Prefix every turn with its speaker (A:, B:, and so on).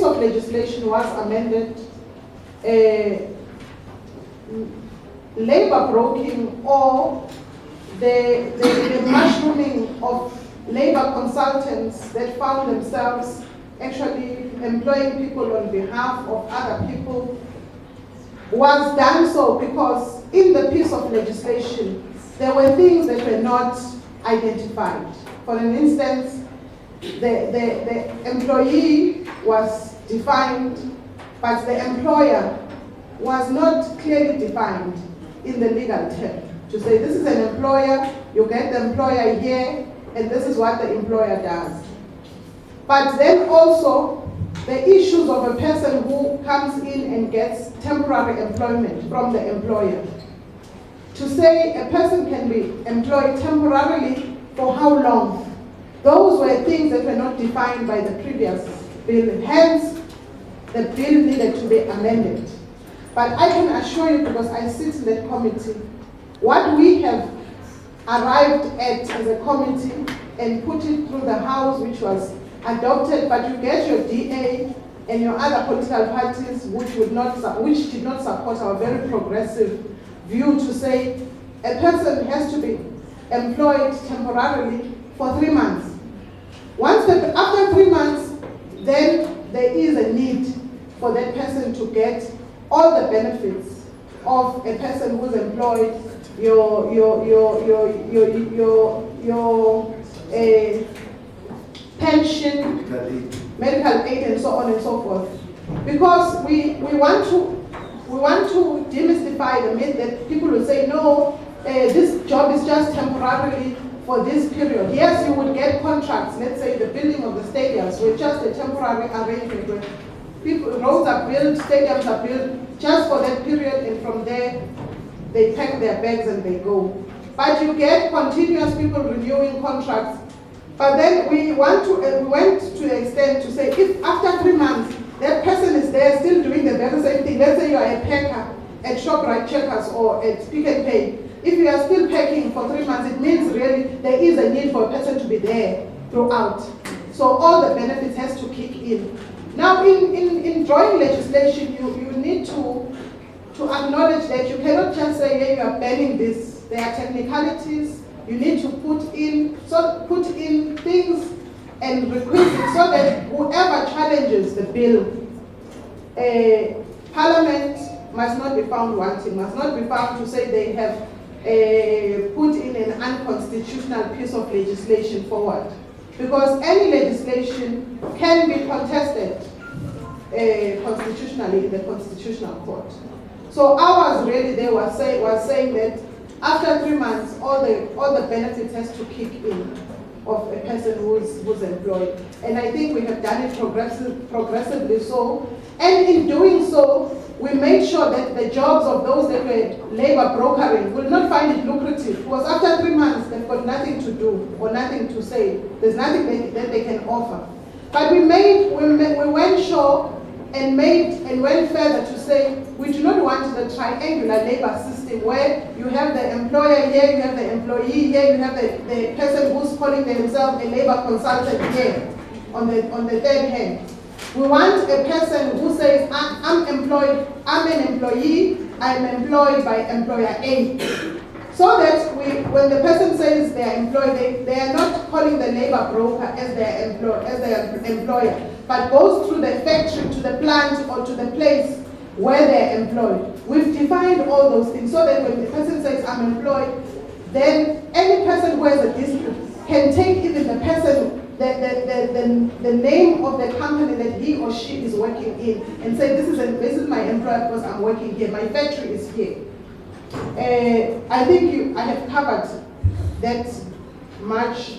A: of legislation was amended, labor broking or the mushrooming of labor consultants that found themselves actually employing people on behalf of other people was done so because in the piece of legislation there were things that were not identified. For an instance, the employee was defined, but the employer was not clearly defined in the legal term. To say this is an employer, you get the employer here, and this is what the employer does. But then also the issues of a person who comes in and gets temporary employment from the employer. To say a person can be employed temporarily for how long? Those were things that were not defined by the previous bill. Hence, the bill needed to be amended. But I can assure you, because I sit in that committee, what we have arrived at as a committee and put it through the House, which was adopted, but you get your DA and your other political parties which did not support our very progressive view to say a person has to be employed temporarily for 3 months. After 3 months, then there is a need for that person to get all the benefits of a person who's employed, your pension, medical aid, and so on and so forth. Because we want to demystify the myth that people will say, no, this job is just temporarily for this period. Yes, you would get contracts. Let's say the building of the stadiums were just a temporary arrangement where roads are built, stadiums are built just for that period, and from there they pack their bags and they go. But you get continuous people renewing contracts. But then we went to the extent to say, if after 3 months that person is there still doing the very same thing, let's say you are a packer at ShopRite Checkers or at Pick n Pay, if you are still packing for 3 months, it means really there is a need for a person to be there throughout. So all the benefits has to kick in. Now in drawing legislation, you need to acknowledge that you cannot just say, yeah, you are banning this. There are technicalities. You need to put in things and requisites so that whoever challenges the bill, Parliament must not be found wanting, must not be found to say they have put in an unconstitutional piece of legislation forward. Because any legislation can be contested constitutionally in the Constitutional Court. So ours really there was saying that after 3 months, all the benefits has to kick in of a person who's employed. And I think we have done it progressively so. And in doing so, we made sure that the jobs of those that were labor brokering will not find it lucrative. Because after 3 months, they've got nothing to do or nothing to say. There's nothing that they can offer. But we went sure and went further to say we do not want the triangular labor system where you have the employer here, you have the employee here, you have the person who's calling themselves a labor consultant here on the third hand. We want a person who says, I'm employed, I'm an employee, I'm employed by employer A. So that when the person says they are employed, they are not calling the labor broker as their employer, but goes through the factory to the plant or to the place where they're employed. We've defined all those things so that when the person says I'm employed, then any person who has a dispute can take even the person, the name of the company that he or she is working in and say this is my employer because I'm working here, my factory is here. I think I have covered that much